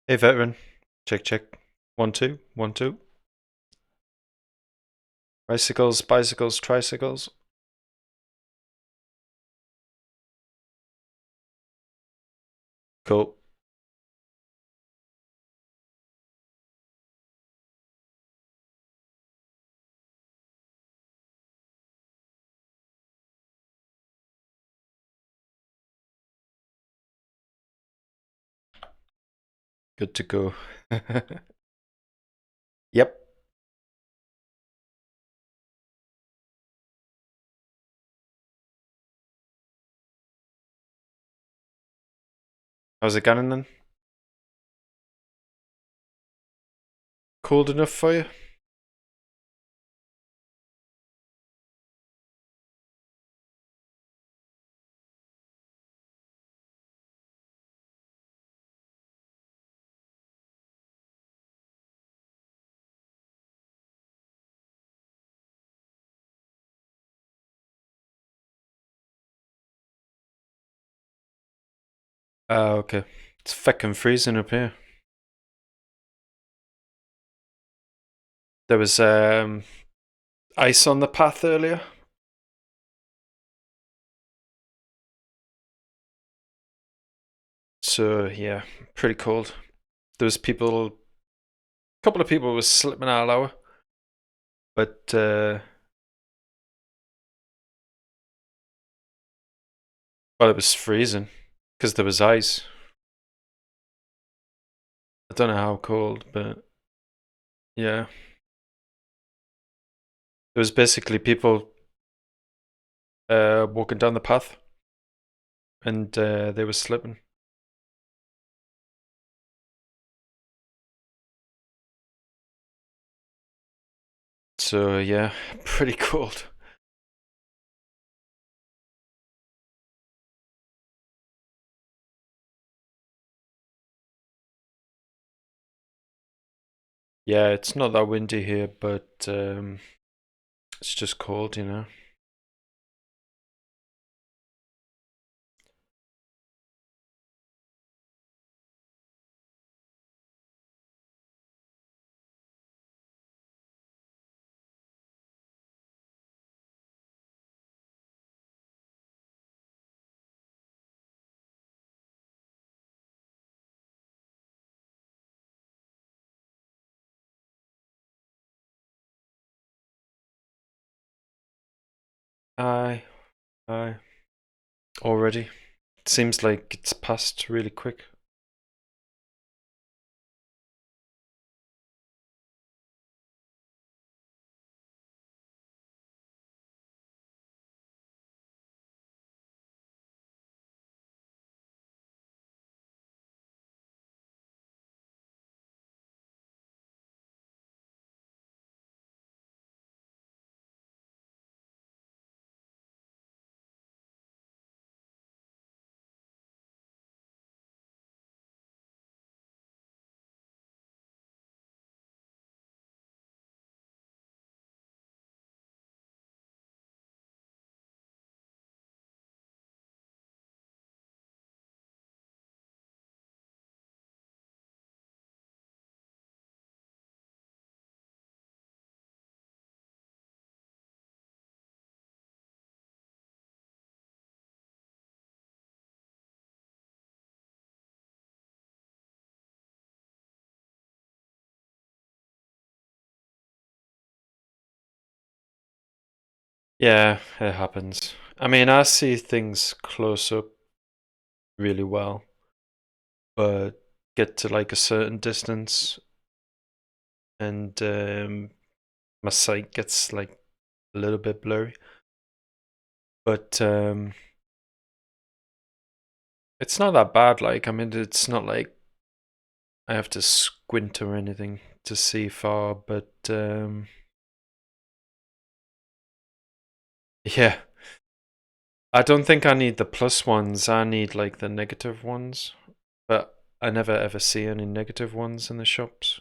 Hey veteran, check check. 1 2 1 2. Bicycles, bicycles, tricycles. Cool. Good to go. Yep. How's it going then? Cold enough for you? Okay. It's fucking freezing up here. There was ice on the path earlier. So yeah, pretty cold. There was a couple of people was slipping out of our, but well, it was freezing because there was ice. I don't know how cold, but yeah, there was basically people walking down the path, and they were slipping. So yeah, pretty cold. Yeah, it's not that windy here, but it's just cold, you know. Aye, aye. Already. It seems like it's passed really quick. Yeah, it happens. I mean, I see things close up really well, but get to like a certain distance and my sight gets like a little bit blurry. But it's not that bad. Like, I mean, it's not like I have to squint or anything to see far, but yeah. I don't think I need the plus ones. I need like the negative ones. But I never ever see any negative ones in the shops.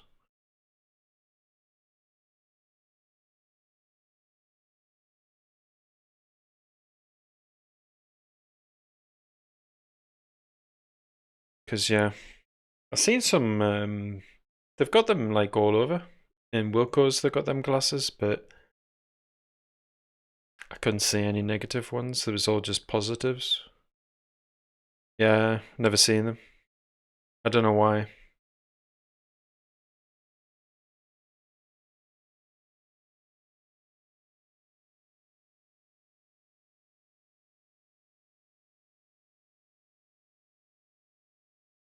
Because, yeah. I've seen some. They've got them like all over. In Wilco's, they've got them glasses, but I couldn't see any negative ones. There was all just positives. Yeah, never seen them. I don't know why.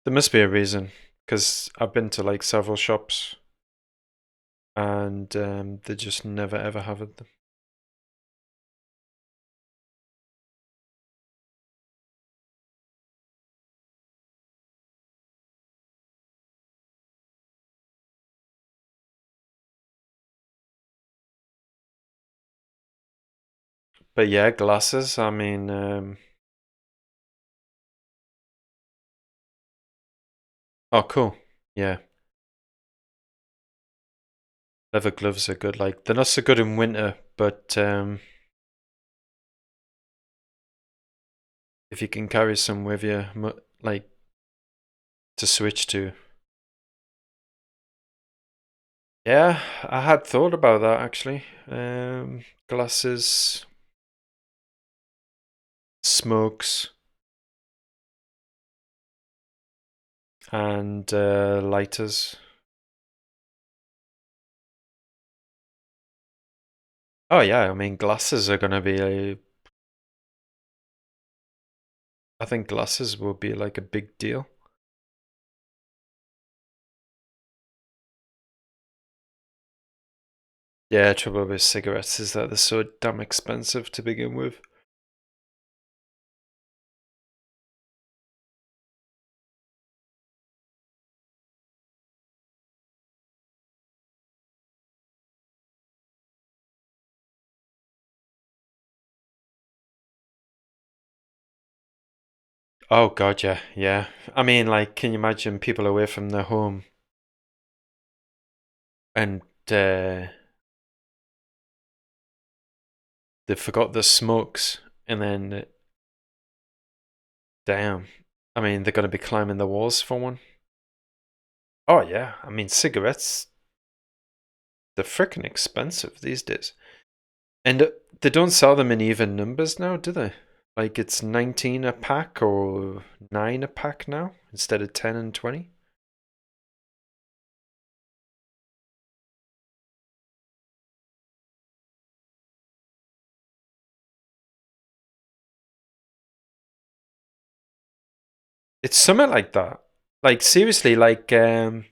There must be a reason, because I've been to like several shops, and they just never ever have it. But yeah, glasses. I mean, oh, cool. Yeah, leather gloves are good. Like they're not so good in winter, but if you can carry some with you, like to switch to. Yeah, I had thought about that actually. Glasses, smokes, and lighters. Oh yeah, I mean glasses are gonna be a. I think glasses will be like a big deal. Yeah, trouble with cigarettes is that they're so damn expensive to begin with. Oh god, yeah, yeah. I mean, like, can you imagine people away from their home and they forgot the smokes, and then damn. I mean, they're gonna be climbing the walls for one. Oh yeah, I mean, cigarettes, they're freaking expensive these days. And they don't sell them in even numbers now, do they? Like it's 19 a pack or 9 a pack now instead of 10 and 20. It's something like that. Like seriously, like because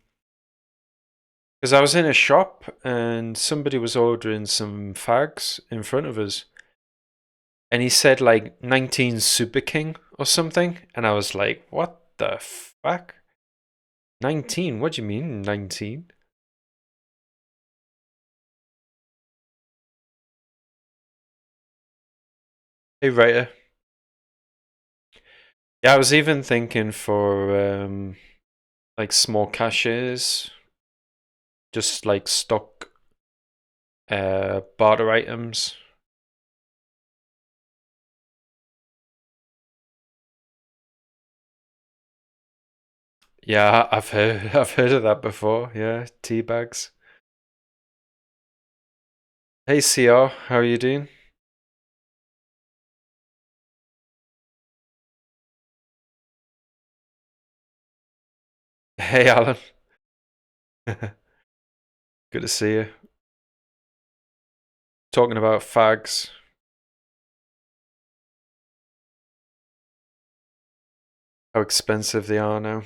I was in a shop and somebody was ordering some fags in front of us, and he said like 19 Super King or something, and I was like, what the fuck? 19? What do you mean 19? Hey, writer. Yeah, I was even thinking for like small caches, just like stock barter items. Yeah, I've heard I've heard of that before. Yeah, tea bags. Hey CR, how are you doing? Hey Alan. Good to see you. Talking about fags, how expensive they are now.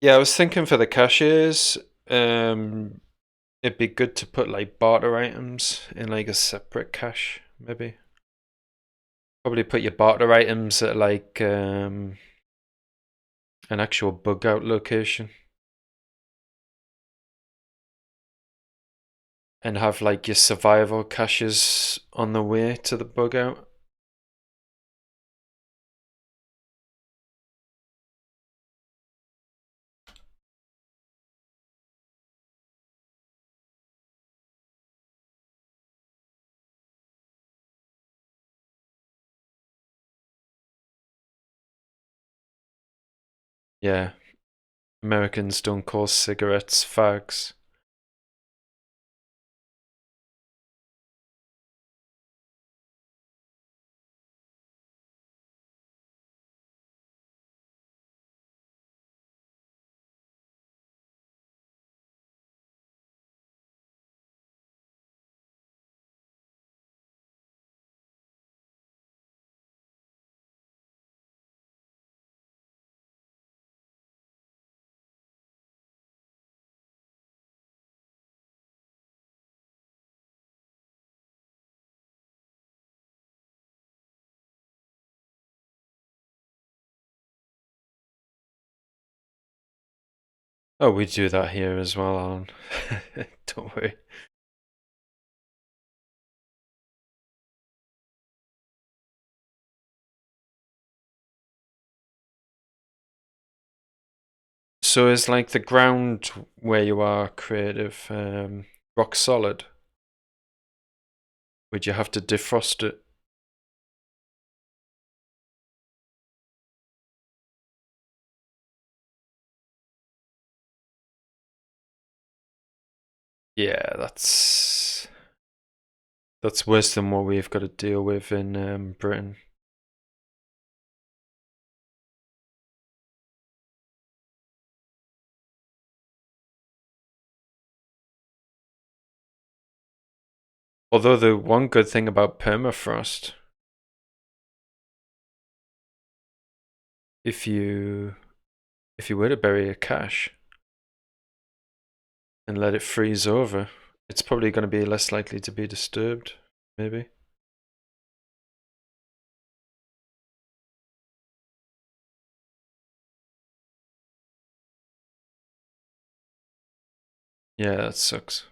Yeah, I was thinking for the cashiers, um, it'd be good to put like barter items in like a separate cache, maybe. Probably put your barter items at like an actual bug out location and have like your survival caches on the way to the bug out. Yeah, Americans don't call cigarettes fags. Oh, we do that here as well, Alan. Don't worry. So is like the ground where you are creative rock solid? Would you have to defrost it? Yeah, that's worse than what we've got to deal with in Britain. Although the one good thing about permafrost, if you were to bury a cache and let it freeze over, it's probably going to be less likely to be disturbed, maybe. Yeah, that sucks.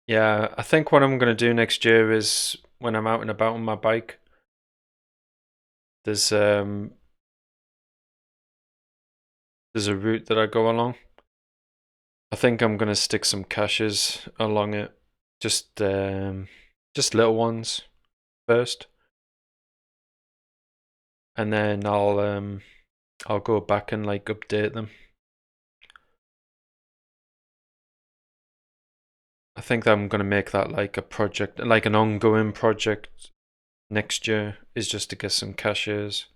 Yeah, I think what I'm going to do next year is when I'm out and about on my bike, there's um there's a route that I go along. I think I'm going to stick some caches along it, just just little ones first, and then I'll go back and like update them. I think that I'm going to make that like a project, like an ongoing project next year, is just to get some caches.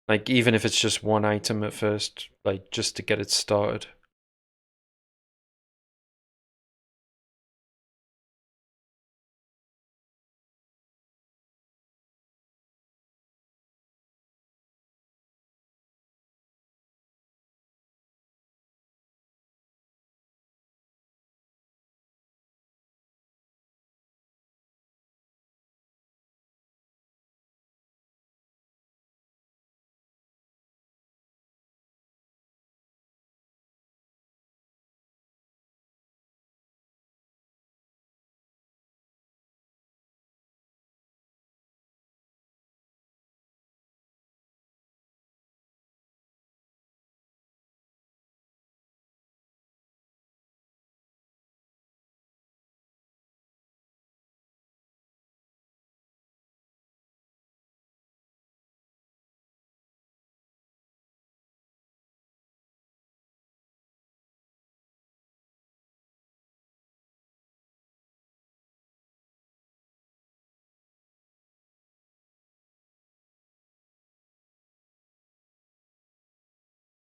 Like even if it's just one item at first, like just to get it started.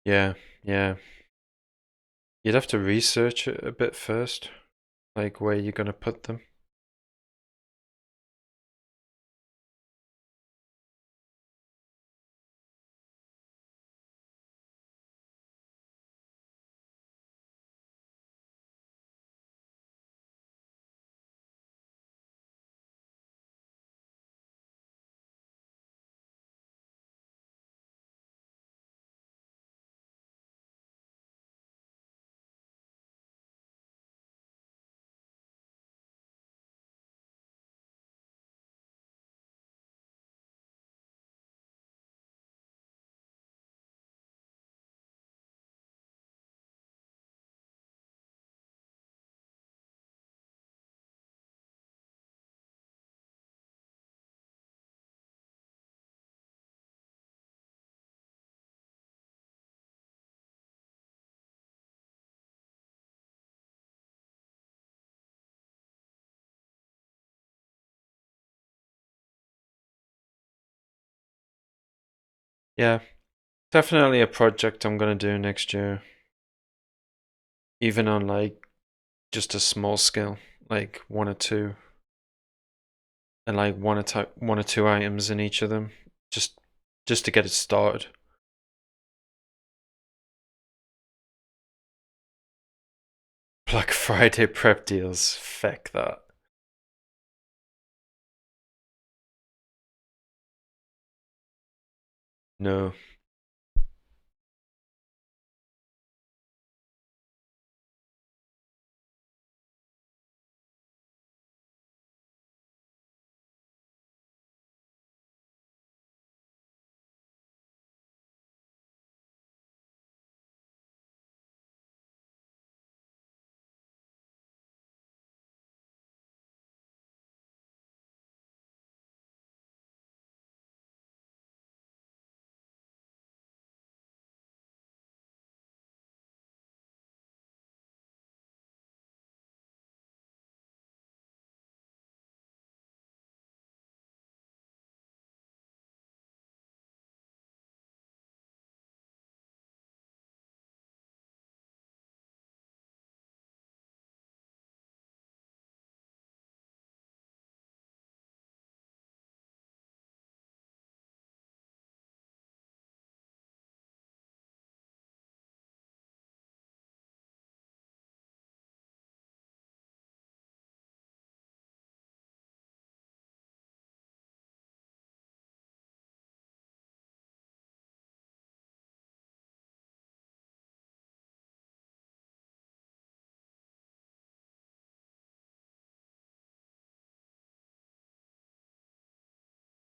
Yeah, yeah. You'd have to research it a bit first, like where you're gonna put them. Yeah, definitely a project I'm gonna do next year. Even on like just a small scale, like one or two, and like one or two items in each of them, just to get it started. Black Friday prep deals, feck that. No.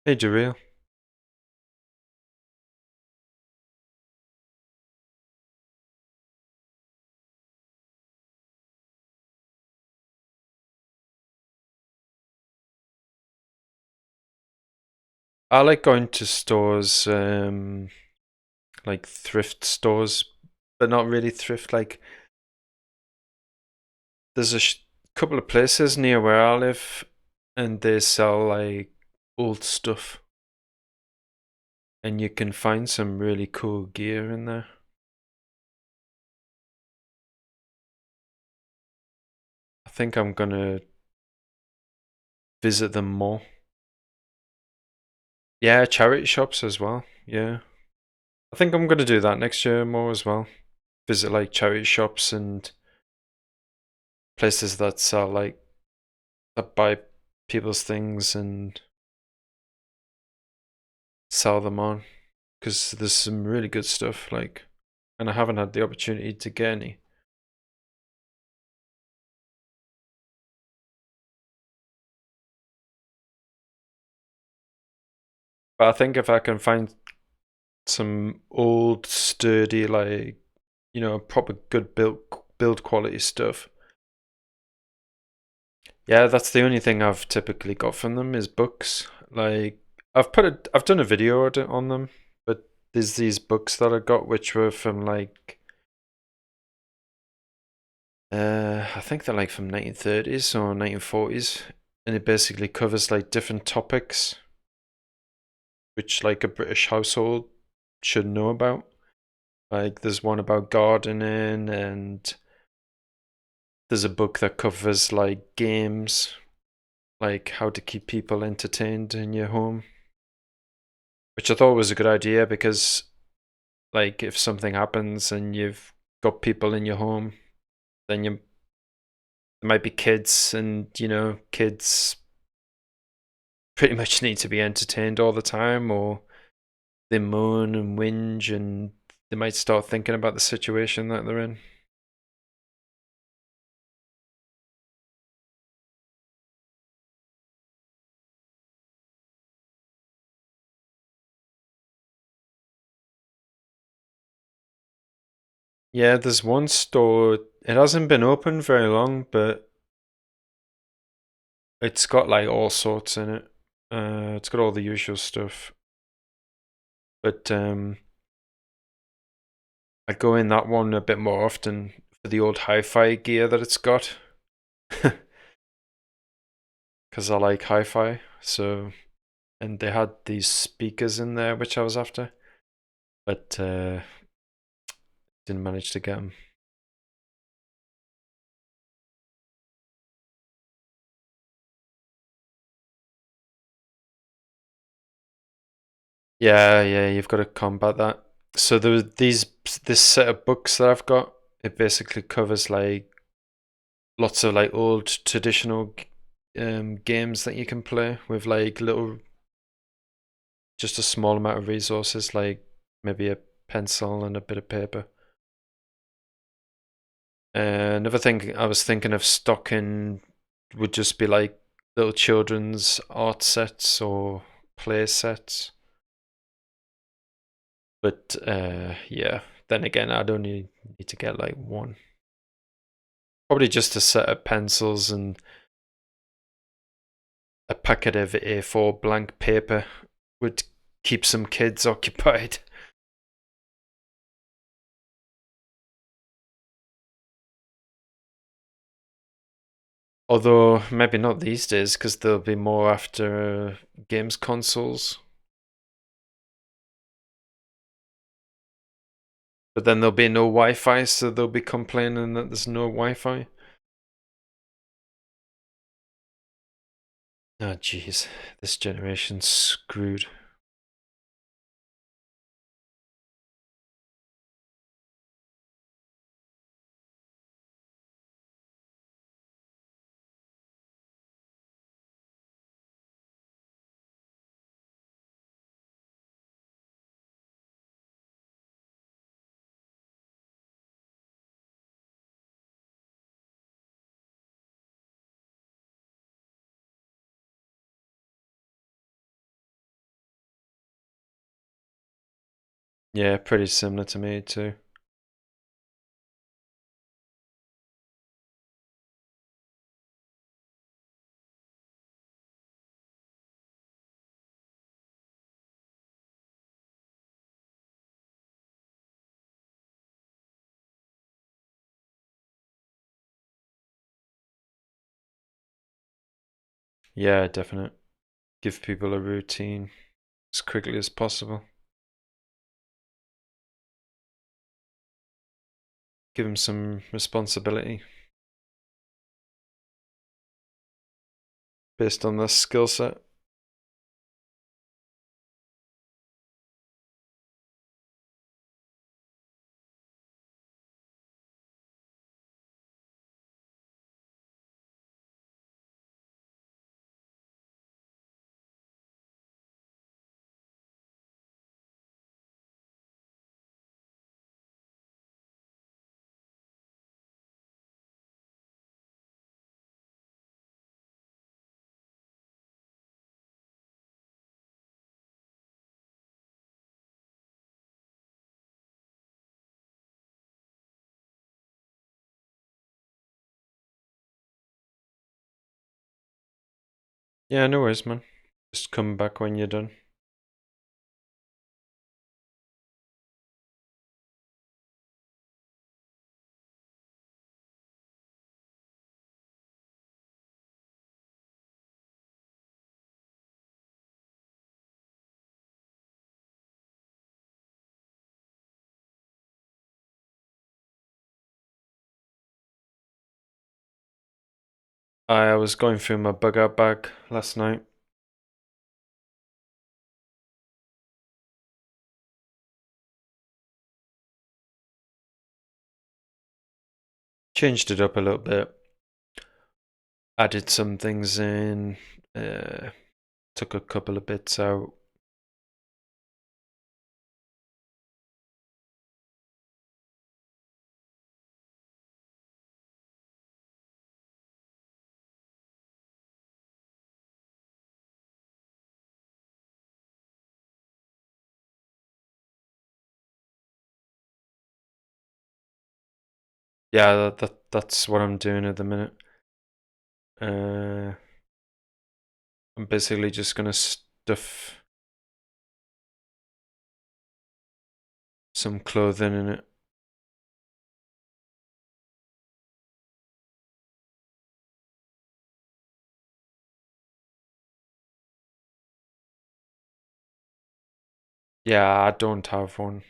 Hey, Jareel. I like going to stores, like thrift stores, but not really thrift. Like, there's a couple of places near where I live, and they sell like old stuff, and you can find some really cool gear in there. I think I'm gonna visit them more. Yeah, charity shops as well. Yeah. I think I'm gonna do that next year more as well. Visit like charity shops and places that sell like that buy people's things and sell them on. Because there's some really good stuff, like, and I haven't had the opportunity to get any. But I think if I can find some old, sturdy, like, proper good build quality stuff. Yeah, that's the only thing I've typically got from them is books. Like, I've done a video on them, but there's these books that I got which were from like, I think they're like from 1930s or 1940s, and it basically covers like different topics which like a British household should know about. Like, there's one about gardening, and there's a book that covers like games, like how to keep people entertained in your home, which I thought was a good idea because, like, if something happens and you've got people in your home, then there might be kids, and kids pretty much need to be entertained all the time, or they moan and whinge, and they might start thinking about the situation that they're in. Yeah, there's one store. It hasn't been open very long, but it's got like all sorts in it. It's got all the usual stuff. But I go in that one a bit more often for the old hi-fi gear that it's got, because I like hi-fi. So, and they had these speakers in there which I was after. but didn't manage to get them. Yeah, yeah, you've got to combat that. So this set of books that I've got, it basically covers like lots of like old traditional games that you can play with like just a small amount of resources, like maybe a pencil and a bit of paper. Another thing I was thinking of stocking would just be like little children's art sets or play sets. But yeah, then again, I'd only need to get like one. Probably just a set of pencils and a packet of A4 blank paper would keep some kids occupied. Although maybe not these days because they'll be more after games consoles. But then there'll be no Wi-Fi, so they'll be complaining that there's no Wi-Fi. Oh, jeez, this generation's screwed. Yeah, pretty similar to me too. Yeah, definite. Give people a routine as quickly as possible. Give them some responsibility based on their skill set. Yeah, no worries, man. Just come back when you're done. I was going through my bug out bag last night. Changed it up a little bit. Added some things in. Took a couple of bits out. Yeah, that's what I'm doing at the minute. I'm basically just gonna stuff some clothing in it. Yeah, I don't have one.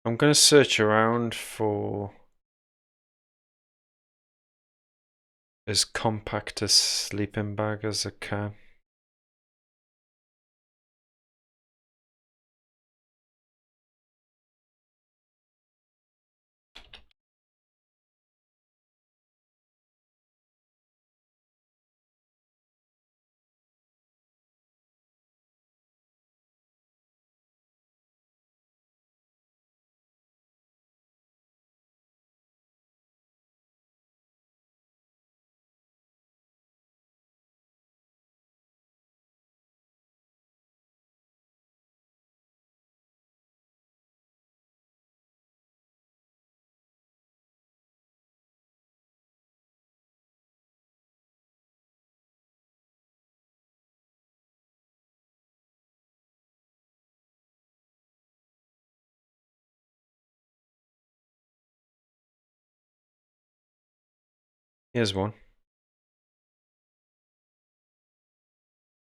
I'm gonna search around for as compact a sleeping bag as I can. Here's one.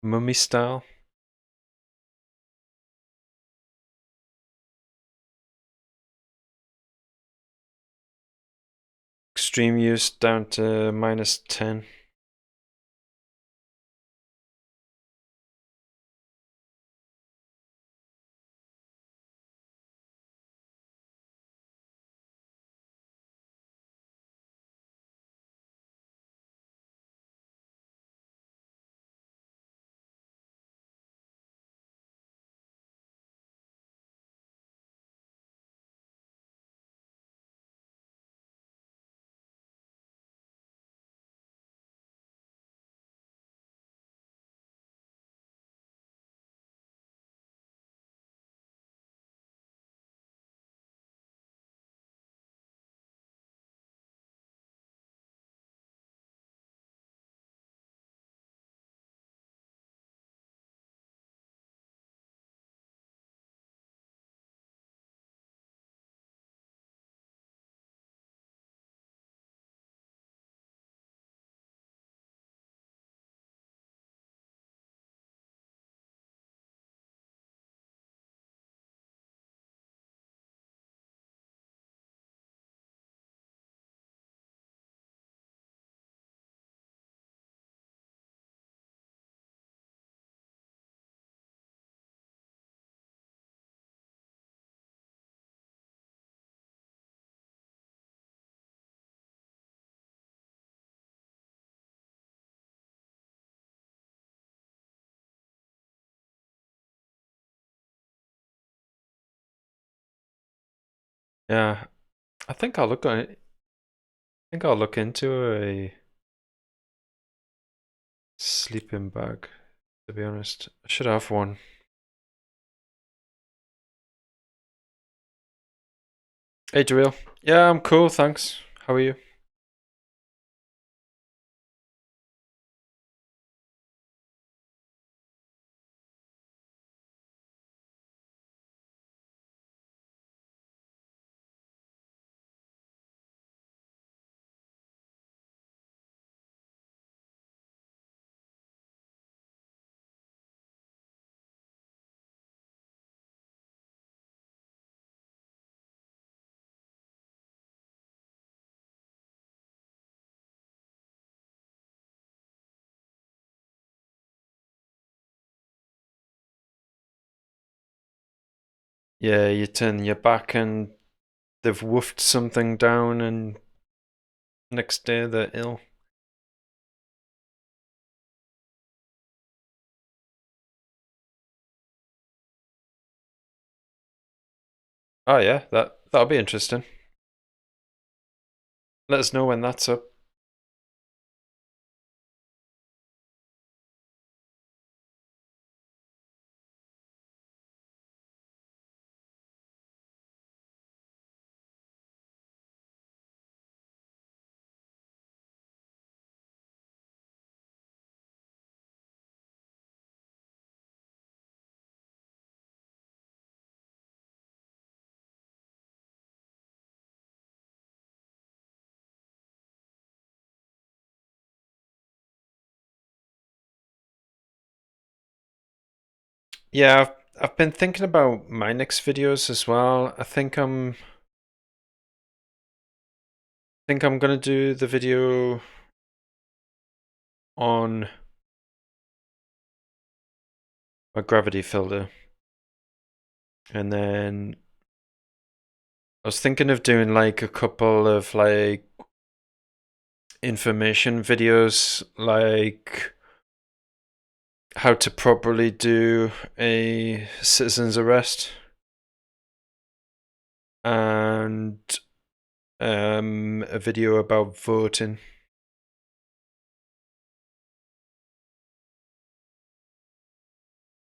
Mummy style. Extreme use down to -10. Yeah, I think I'll look on it. I think I'll look into a sleeping bag, to be honest. I should have one. Hey, Jareel. Yeah, I'm cool, thanks. How are you? Yeah, you turn your back and they've woofed something down, and next day they're ill. Oh yeah, that'll be interesting. Let us know when that's up. Yeah, I've been thinking about my next videos as well. I think I'm gonna do the video on my gravity filter, and then I was thinking of doing like a couple of like information videos, like how to properly do a citizen's arrest, and a video about voting.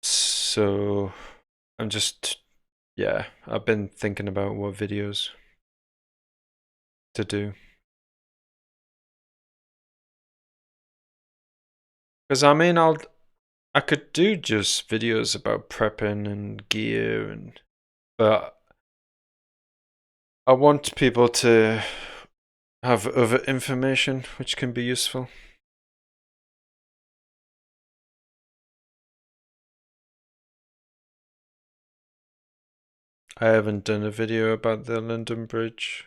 So yeah, I've been thinking about what videos to do. Because I mean, I could do just videos about prepping and gear, but I want people to have other information which can be useful. I haven't done a video about the London Bridge.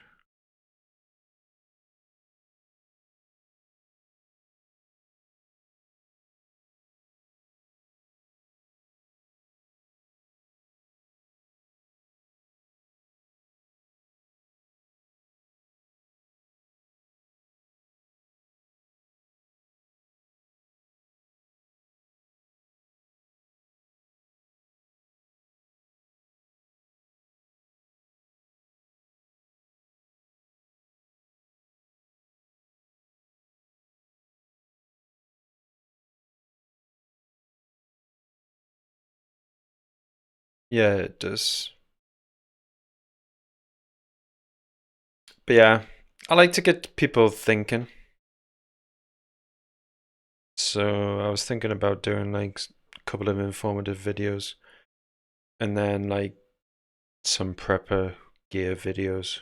Yeah, it does. But yeah, I like to get people thinking. So I was thinking about doing like a couple of informative videos, and then like some prepper gear videos.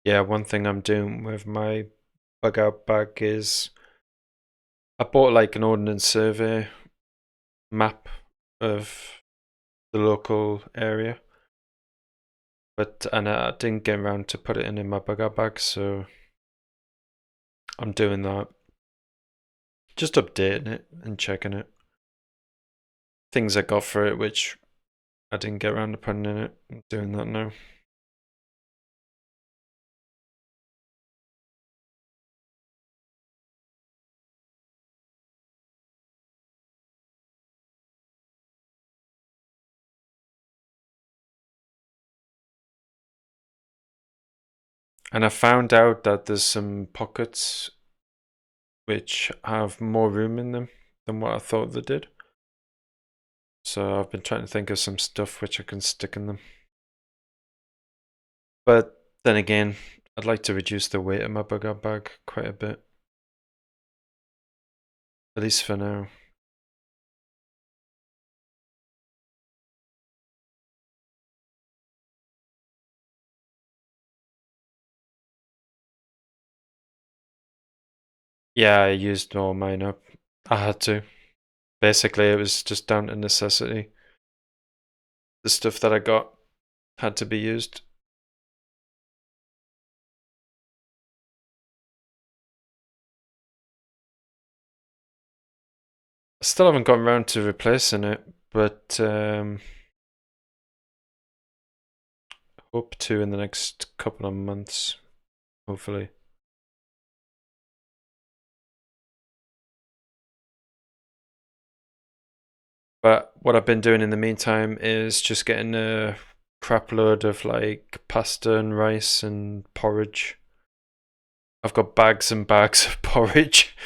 Yeah, one thing I'm doing with my bug out bag is I bought like an ordnance survey map of the local area, and I didn't get around to put it in my bug out bag, so I'm doing that. Just updating it and checking it. Things I got for it which I didn't get around to putting in it. I'm doing that now. And I found out that there's some pockets which have more room in them than what I thought they did. So I've been trying to think of some stuff which I can stick in them. But then again, I'd like to reduce the weight of my bug out bag quite a bit. At least for now. Yeah, I used all mine up. I had to. Basically, it was just down to necessity. The stuff that I got had to be used. I still haven't gotten around to replacing it, but hope to in the next couple of months, hopefully. But what I've been doing in the meantime is just getting a crap load of like pasta and rice and porridge. I've got bags and bags of porridge.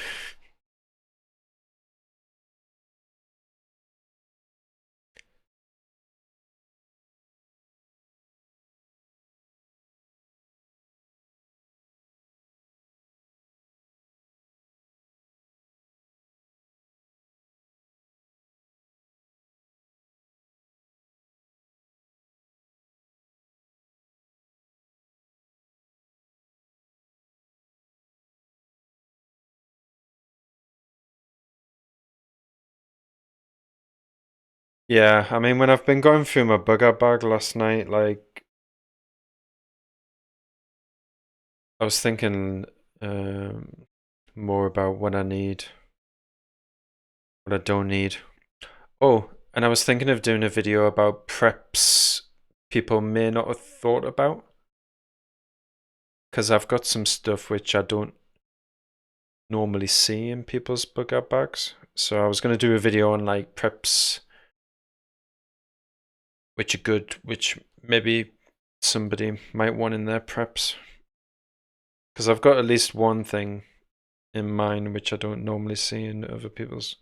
Yeah, I mean, when I've been going through my bugger bag last night, like, I was thinking um, more about what I need, what I don't need. Oh, and I was thinking of doing a video about preps people may not have thought about, because I've got some stuff which I don't normally see in people's bugger bags. So I was going to do a video on like preps which are good, which maybe somebody might want in their preps. Because I've got at least one thing in mind which I don't normally see in other people's.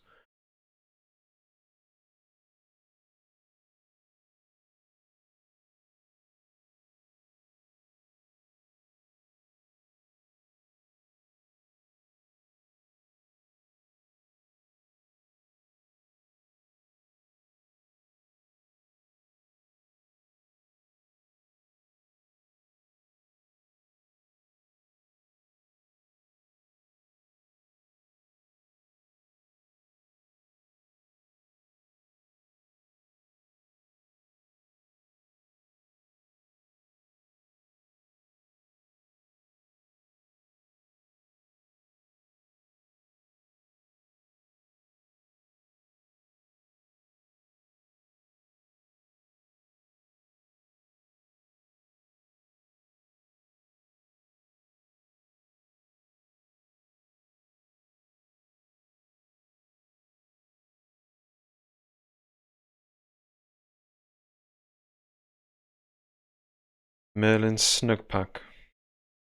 Merlin Snugpak.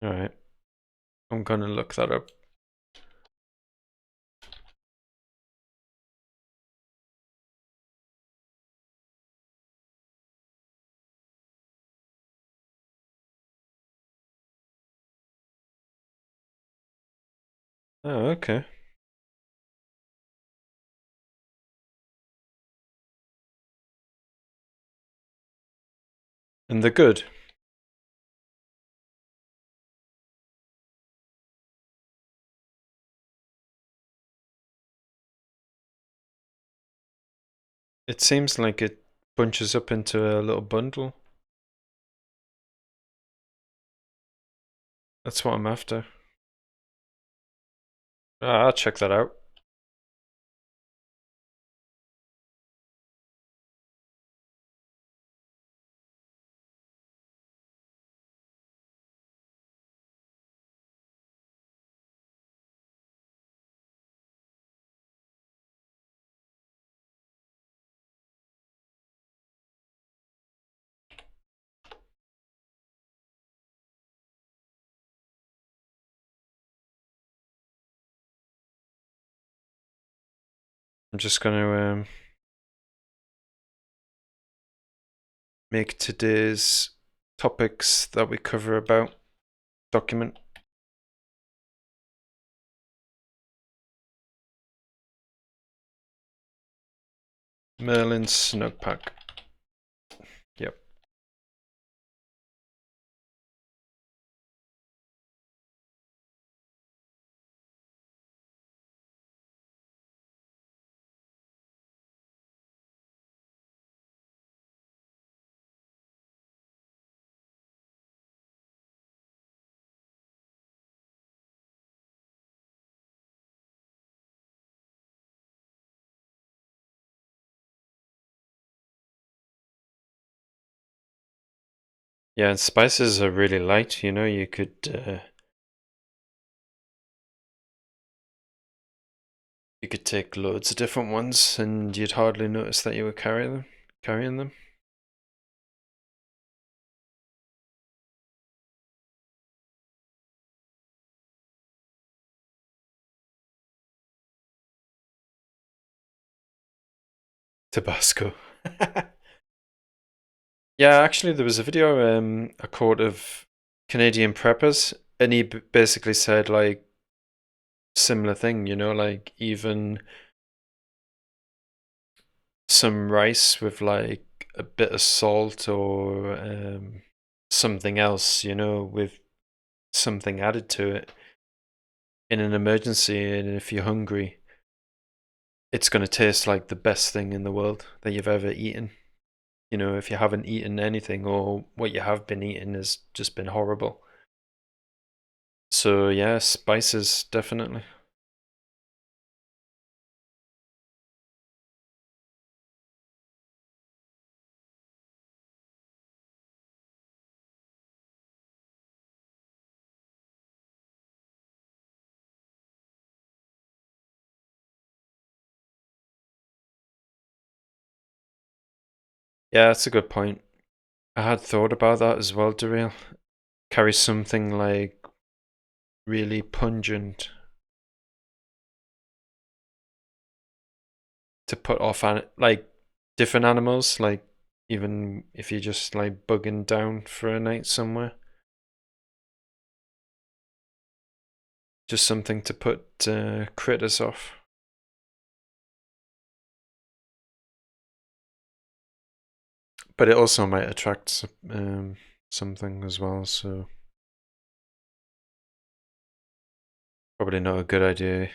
Alright, I'm gonna look that up. Oh, okay. And they're good. It seems like it bunches up into a little bundle. That's what I'm after. I'll check that out. I'm just gonna make today's topics that we cover about document. Merlin Snugpak. Yep. Yeah, and spices are really light, you know, you could take loads of different ones and you'd hardly notice that you were carrying them. Tabasco. Yeah, actually, there was a video I caught of Canadian preppers, and he basically said like similar thing, you know, like even some rice with like a bit of salt or something else, you know, with something added to it in an emergency, and if you're hungry, it's going to taste like the best thing in the world that you've ever eaten. You know, if you haven't eaten anything or what you have been eating has just been horrible. So yeah, spices definitely. Yeah, that's a good point. I had thought about that as well, Daryl. Carry something like really pungent to put off like different animals, like even if you're just like bugging down for a night somewhere. Just something to put critters off. But it also might attract something as well, so probably not a good idea.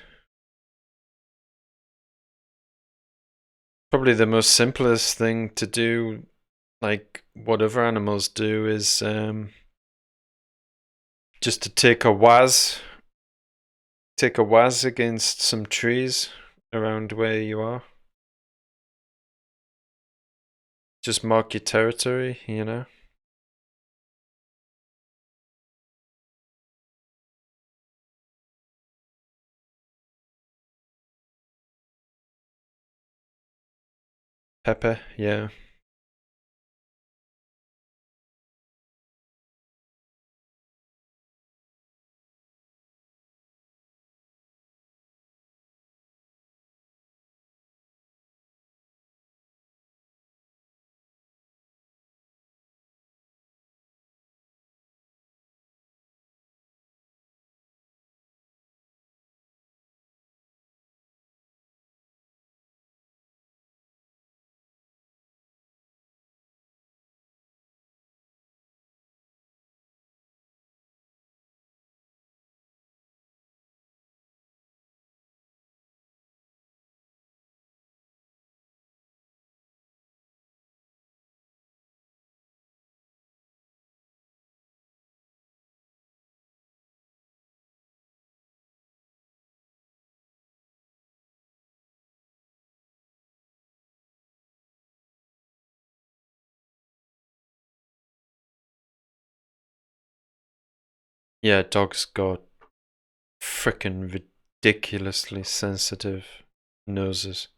Probably the most simplest thing to do, like what other animals do, is just to take a waz against some trees around where you are. Just mark your territory, you know. Pepper, yeah. Yeah, dogs got freaking ridiculously sensitive noses.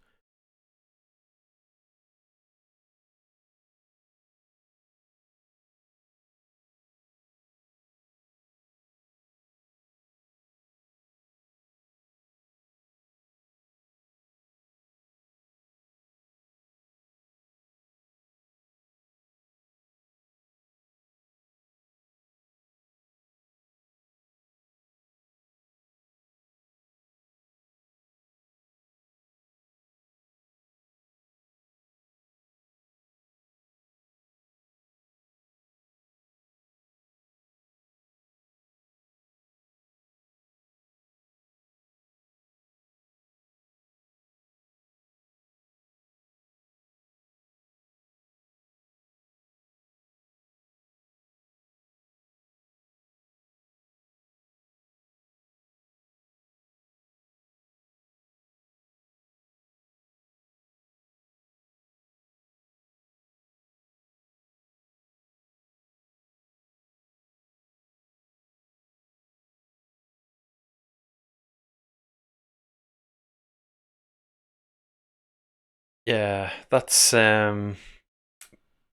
Yeah, that's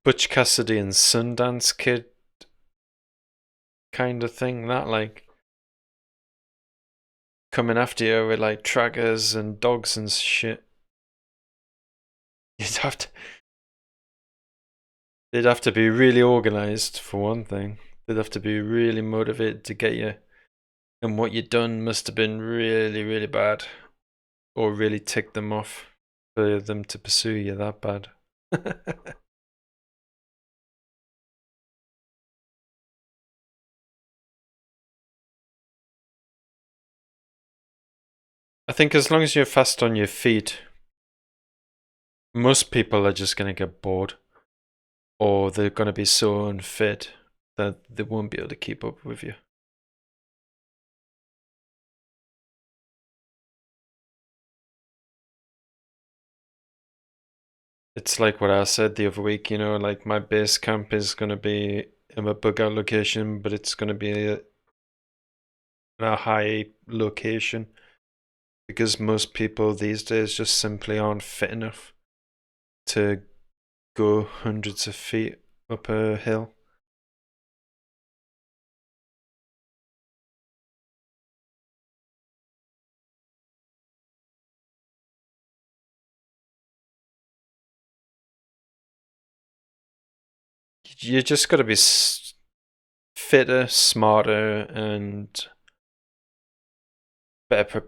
Butch Cassidy and Sundance Kid kind of thing. That like coming after you with like trackers and dogs and shit. You'd have to. They'd have to be really organized for one thing. They'd have to be really motivated to get you. And what you'd done must have been really, really bad, or really ticked them off for them to pursue you that bad. I think as long as you're fast on your feet, most people are just going to get bored, or they're going to be so unfit that they won't be able to keep up with you. It's like what I said the other week, you know, like my base camp is going to be in a bug out location, but it's going to be a high location because most people these days just simply aren't fit enough to go hundreds of feet up a hill. You just got to be fitter, smarter, and better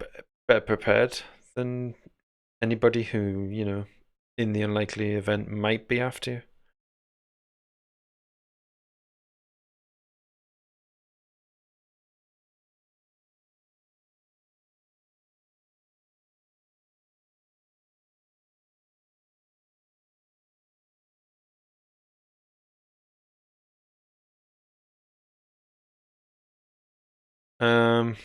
prepared than anybody who, you know, in the unlikely event might be after you. Um,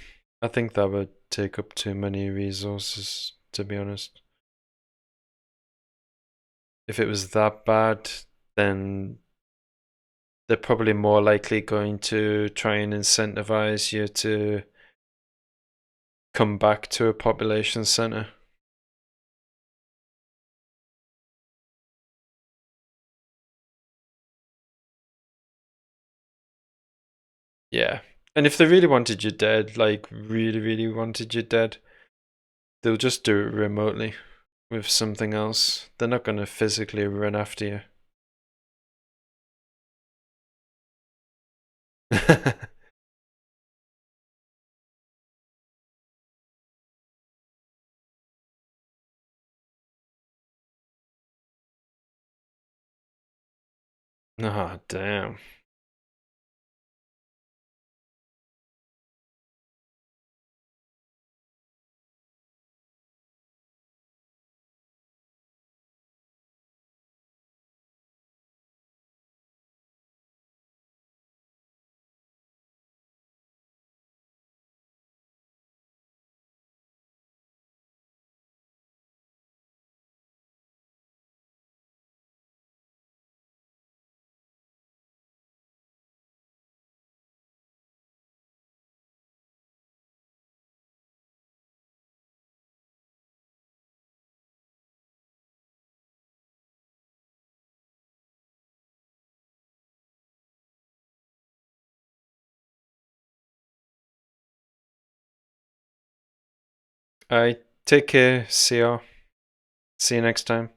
I think that would take up too many resources, to be honest. If it was that bad, then they're probably more likely going to try and incentivize you to come back to a population center. Yeah. And if they really wanted you dead, like really, really wanted you dead, they'll just do it remotely with something else. They're not going to physically run after you. Oh, damn. I take care. See ya. See you next time.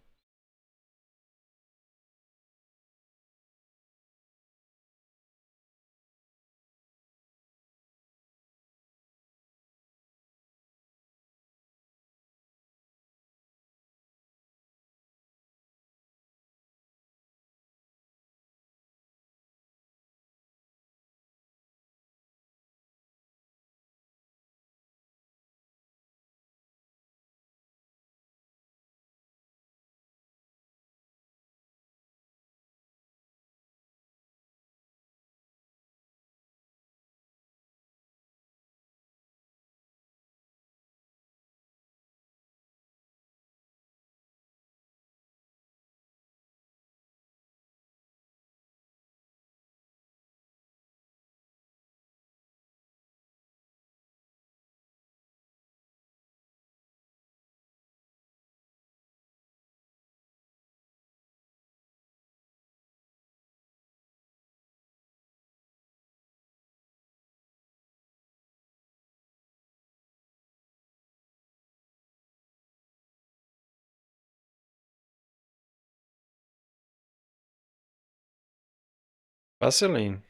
Vaseline.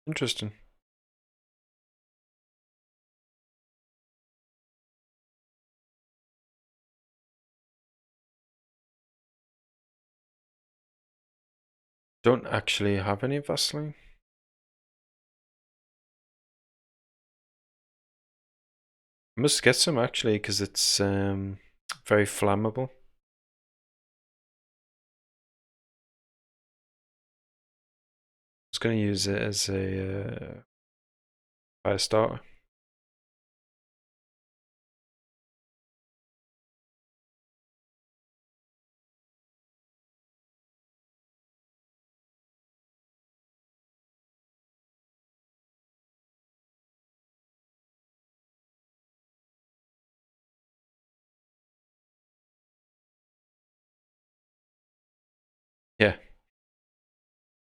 Interesting. Don't actually have any Vaseline. I must get some actually because it's very flammable. I was going to use it as a fire starter. Yeah.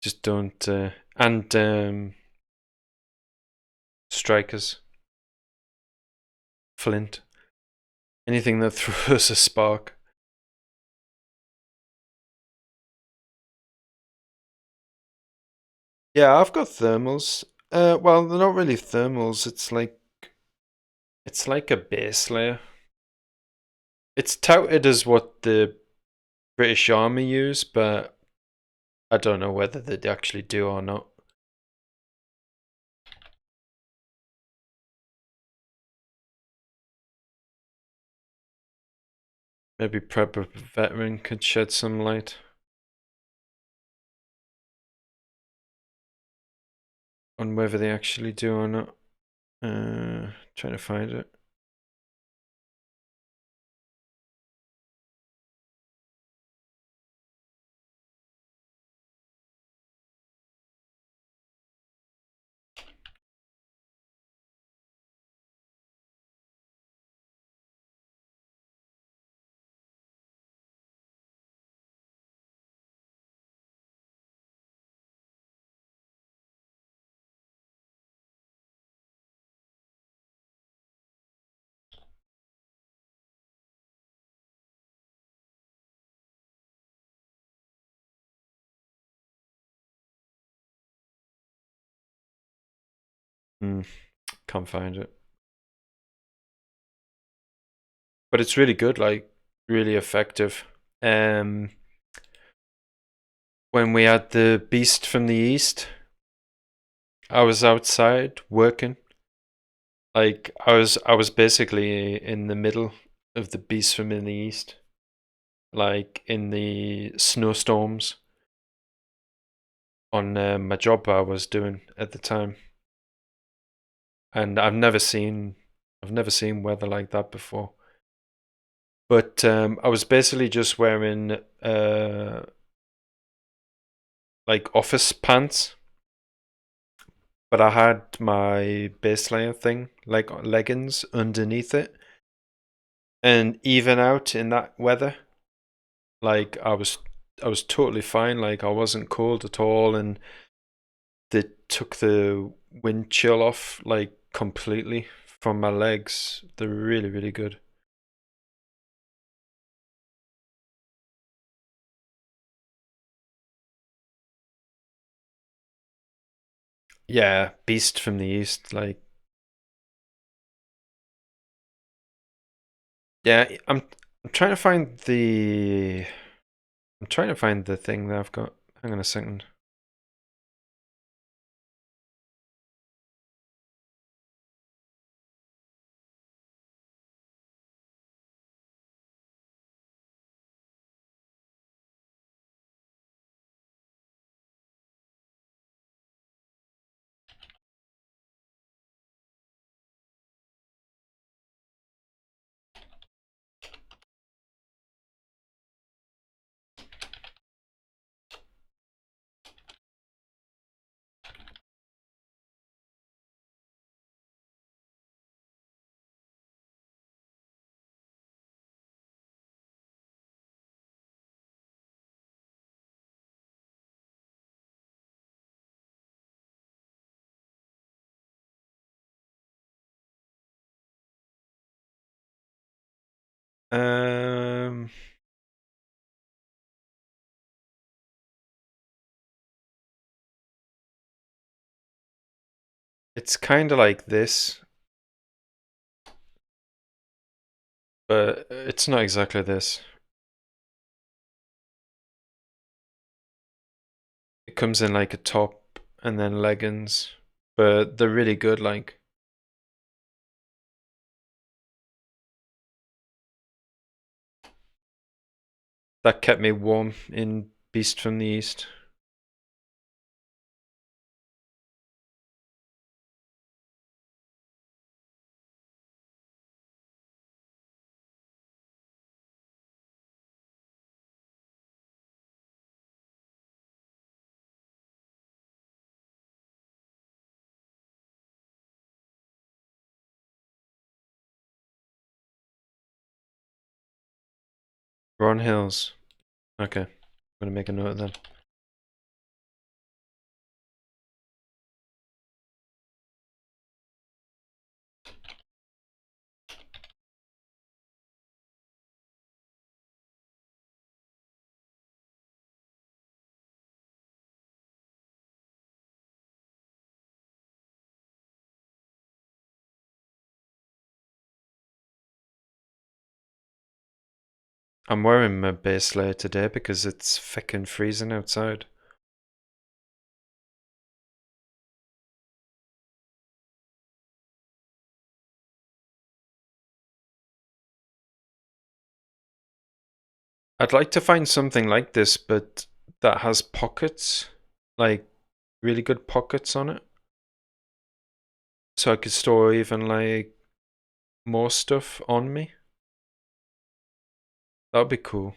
Just don't and strikers, flint, anything that throws a spark. Yeah, I've got thermals. Well, they're not really thermals. It's like a base layer. It's touted as what the British Army use, but I don't know whether they actually do or not. Maybe Prepper Veteran could shed some light on whether they actually do or not. Trying to find it. Can't find it. But it's really good, like really effective. When we had the Beast from the East, I was outside working. Like I was basically in the middle of the Beast from in the East, like in the snowstorms on my job I was doing at the time, and I've never seen weather like that before. But I was basically just wearing like office pants, but I had my base layer thing, like leggings underneath it. And even out in that weather, like I was totally fine. Like I wasn't cold at all, and they took the wind chill off like completely from my legs. They're really, really good. Yeah, Beast from the East. Like, yeah, I'm trying to find the I'm trying to find the thing that I've got. Hang on a second. Um, It's kind of like this, but it's not exactly this. It comes in like a top and then leggings, but they're really good. Like, that kept me warm in Beast from the East. Ronhills. Okay, I'm gonna make a note of that. I'm wearing my base layer today because it's fucking freezing outside. I'd like to find something like this, but that has pockets, like really good pockets on it. So I could store even like more stuff on me. That would be cool.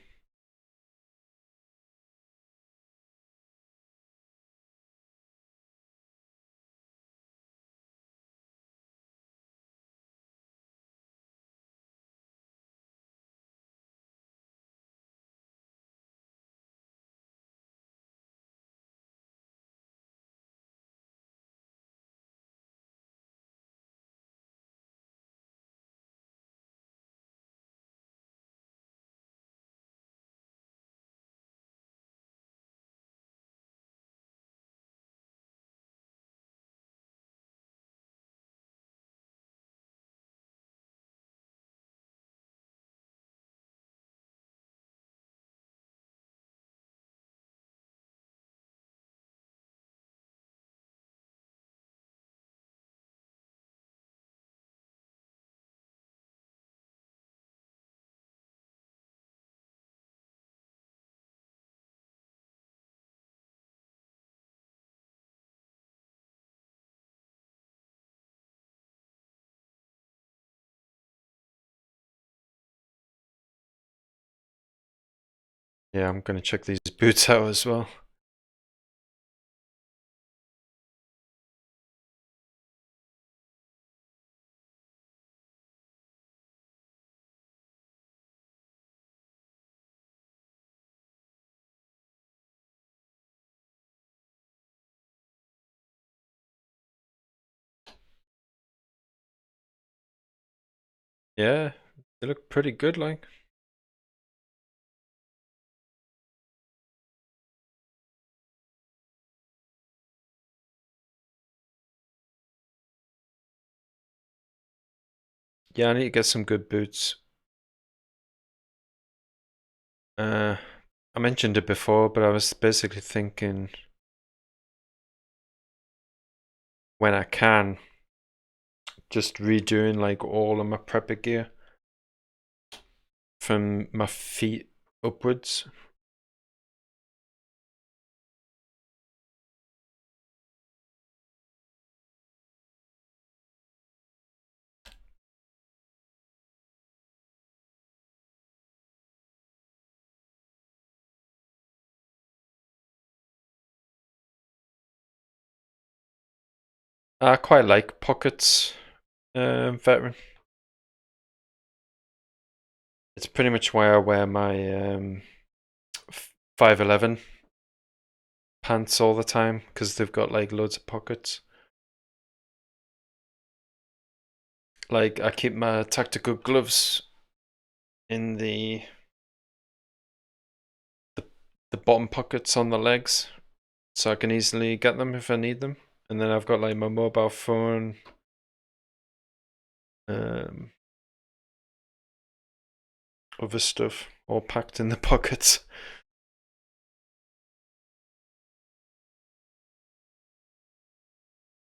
Yeah, I'm gonna check these boots out as well. Yeah, they look pretty good, like. Yeah, I need to get some good boots. I mentioned it before, but I was basically thinking when I can, just redoing like all of my prepper gear from my feet upwards. I quite like pockets, veteran. It's pretty much why I wear my 511 pants all the time because they've got like loads of pockets. Like I keep my tactical gloves in the, the bottom pockets on the legs, so I can easily get them if I need them. And then I've got like my mobile phone. Other stuff all packed in the pockets.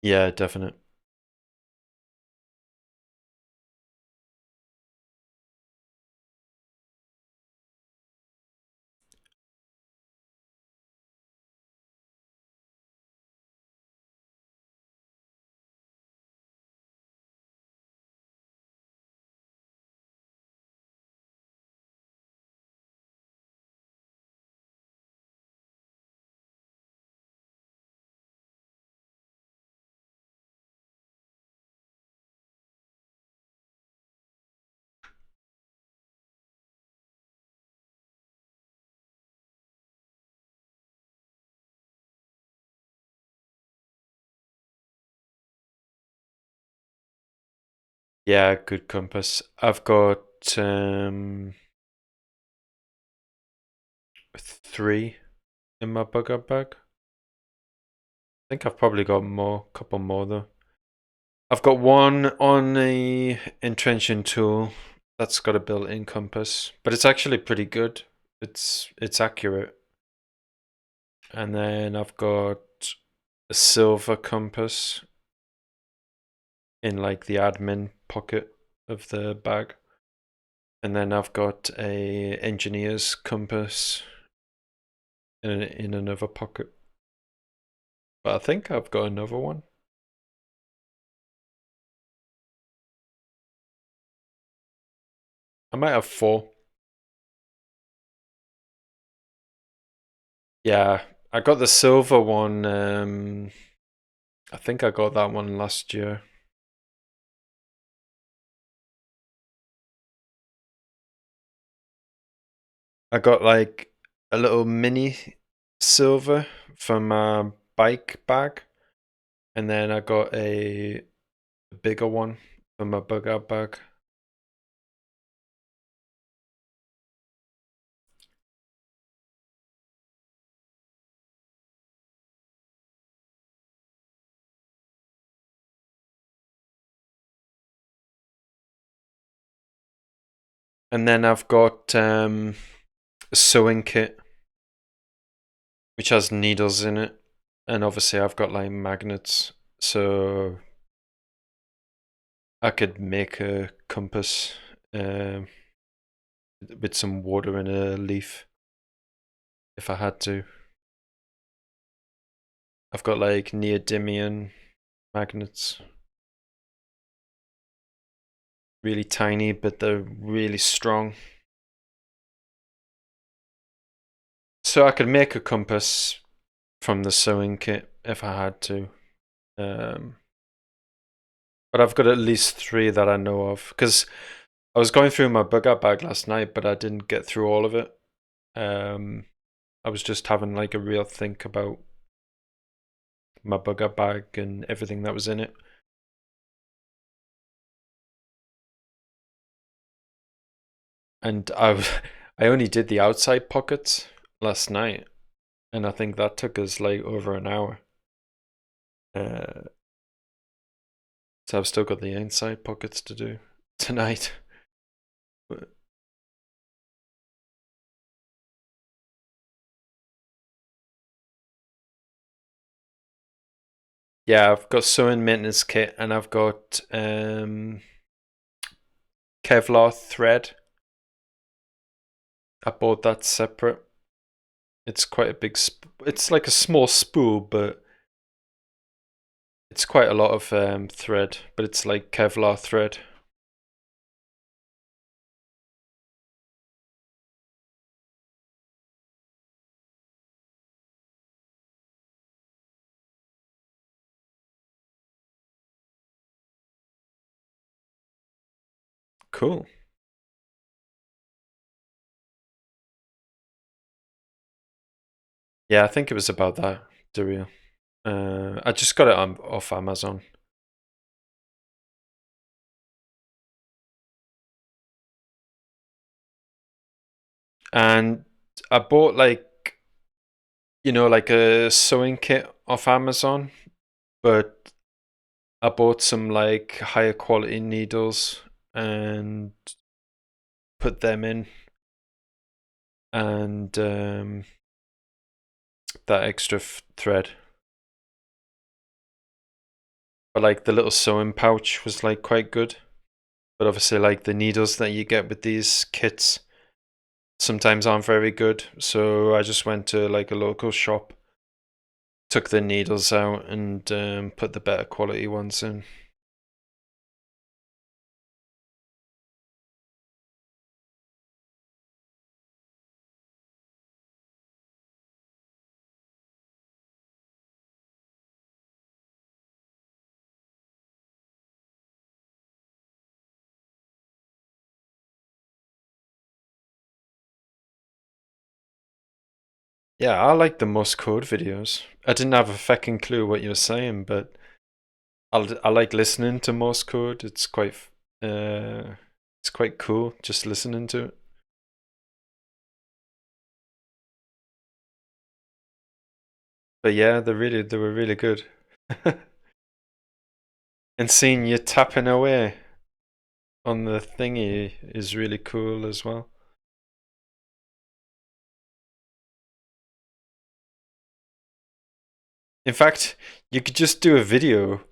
Yeah, definite. Yeah, good compass. I've got 3 in my bugger bag. I think I've probably got more, couple more though. I've got one on a entrenching tool that's got a built-in compass, but it's actually pretty good. It's accurate. And then I've got a silver compass in like the admin pocket of the bag. And then I've got a engineer's compass in another pocket. But I think I've got another one. I might have 4. Yeah, I got the silver one. I think I got that one last year. I got like a little mini silver for my bike bag, and then I got a bigger one for my bug out bag. And then I've got a sewing kit, which has needles in it. And obviously I've got like magnets, so I could make a compass with some water in a leaf if I had to. I've got like neodymium magnets. Really tiny, but they're really strong. So I could make a compass from the sewing kit if I had to. Um, but I've got at least 3 that I know of. Because I was going through my bug out bag last night, but I didn't get through all of it. I was just having like a real think about my bug out bag and everything that was in it. And I only did the outside pockets last night, and I think that took us like over an hour. Uh, so I've still got the inside pockets to do tonight. Yeah, I've got sewing maintenance kit, and I've got Kevlar thread. I bought that separate. It's quite a big. It's like a small spool, but it's quite a lot of thread. But it's like Kevlar thread. Cool. Yeah, I think it was about that, Dario. I just got it off Amazon. And I bought like, like a sewing kit off Amazon. but I bought some like higher quality needles and put them in, and that extra thread. But like the little sewing pouch was like quite good. But obviously like the needles that you get with these kits sometimes aren't very good. So I just went to like a local shop, took the needles out and put the better quality ones in. Yeah, I like the Morse code videos. I didn't have a fucking clue what you were saying, but I like listening to Morse code. Uh, it's quite cool just listening to it. But yeah, they were really good. And seeing you tapping away on the thingy is really cool as well. In fact, you could just do a video,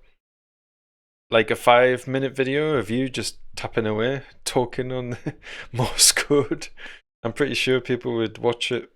like a 5 minute video of you just tapping away, talking on the Morse code. I'm pretty sure people would watch it.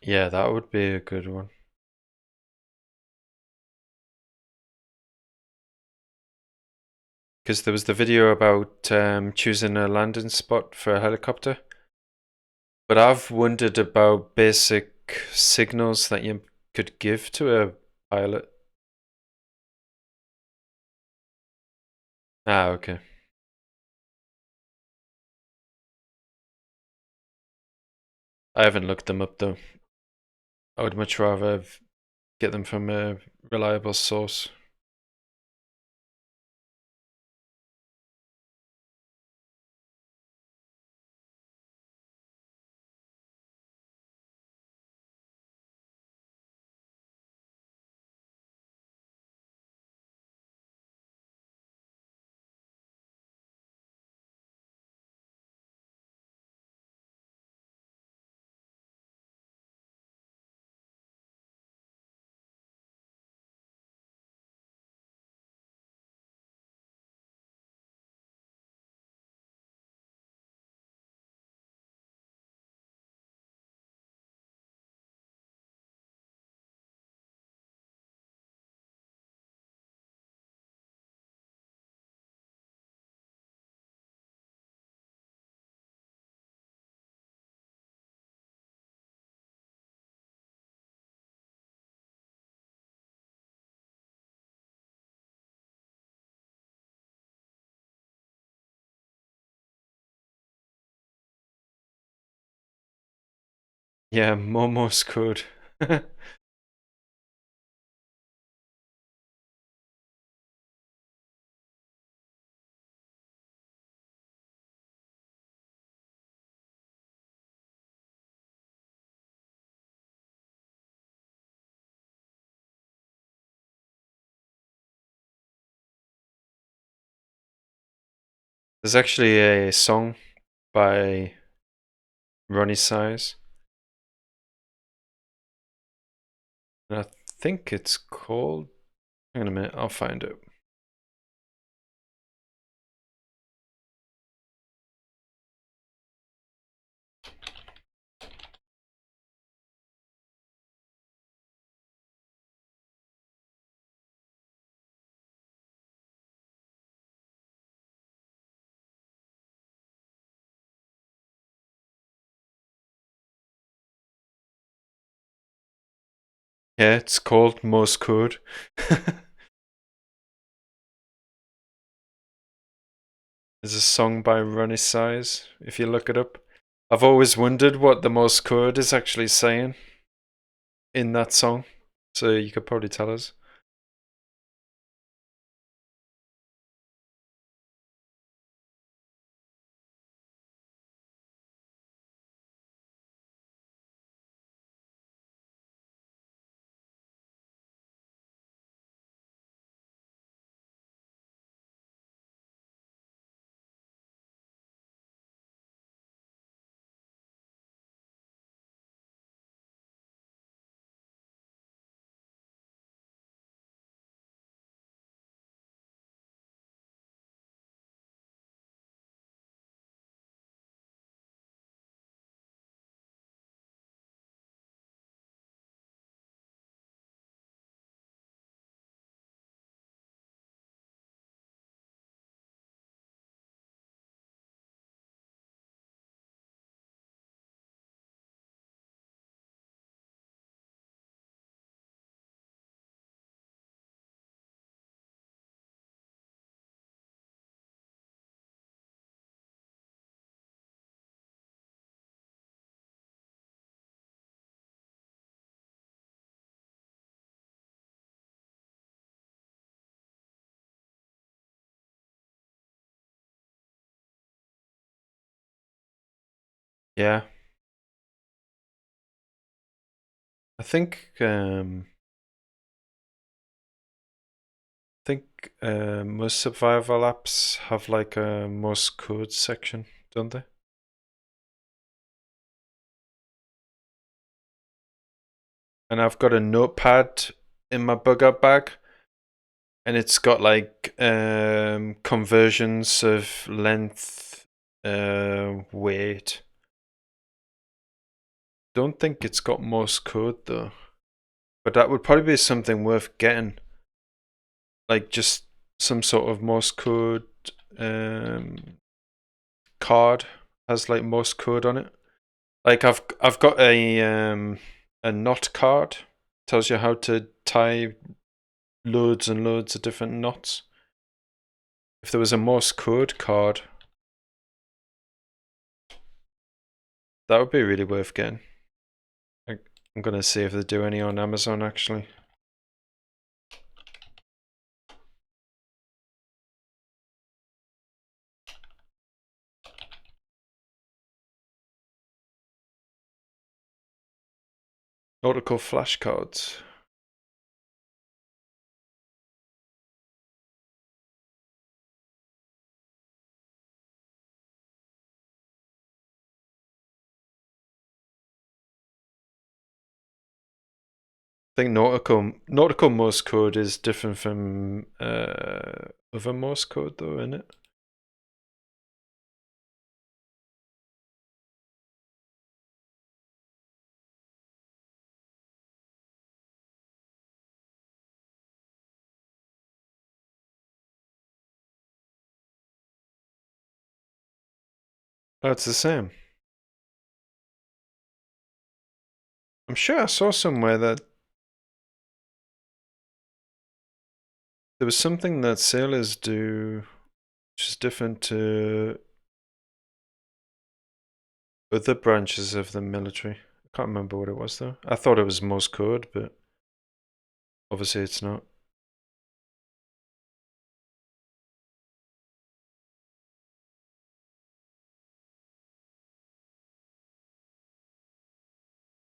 Yeah, that would be a good one. Because there was the video about choosing a landing spot for a helicopter. But I've wondered about basic signals that you could give to a pilot. Ah, okay. I haven't looked them up though. I would much rather get them from a reliable source. Yeah, more Morse code. There's actually a song by Ronnie Size, and I think it's called. Hang on a minute, I'll find it. Yeah, it's called Morse code. There's a song by Ronnie Size, if you look it up. I've always wondered what the Morse code is actually saying in that song, so you could probably tell us. Yeah. I think most survival apps have like a Morse code section, don't they? And I've got a notepad in my bug out bag, and it's got like conversions of length, weight. Don't think it's got Morse code though, but that would probably be something worth getting, like just some sort of Morse code card has like Morse code on it. Like I've got a knot card, tells you how to tie loads and loads of different knots. If there was a Morse code card, that would be really worth getting. I'm gonna see if they do any on Amazon actually. Nautical flashcards. I think nautical Morse code is different from other Morse code though, isn't it? Oh, it's the same. I'm sure I saw somewhere that there was something that sailors do which is different to other branches of the military. I Can't remember what it was though. I thought it was Morse code, but obviously it's not.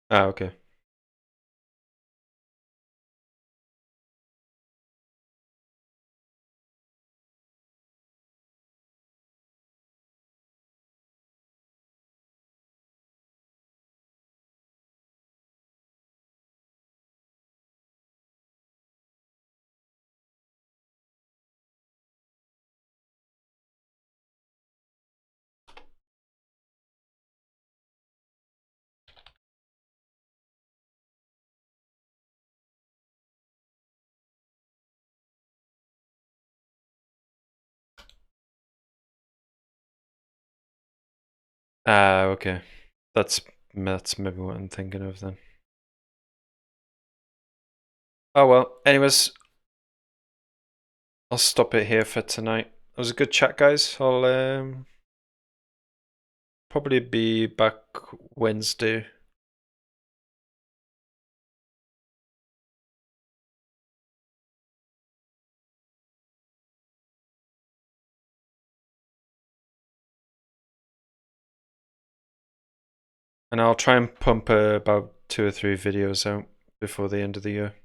Ah, okay. Ah, okay. That's maybe what I'm thinking of then. Oh well. Anyways, I'll stop it here for tonight. It was a good chat, guys. I'll probably be back Wednesday. And I'll try and pump about 2 or 3 videos out before the end of the year.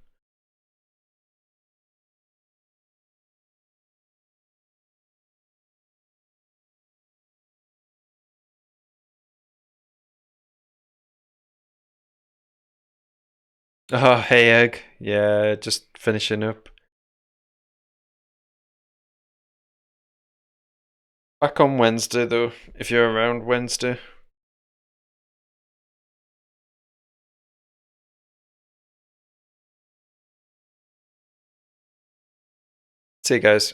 Oh, hey Egg. Yeah, just finishing up. Back on Wednesday though, if you're around Wednesday. See you guys.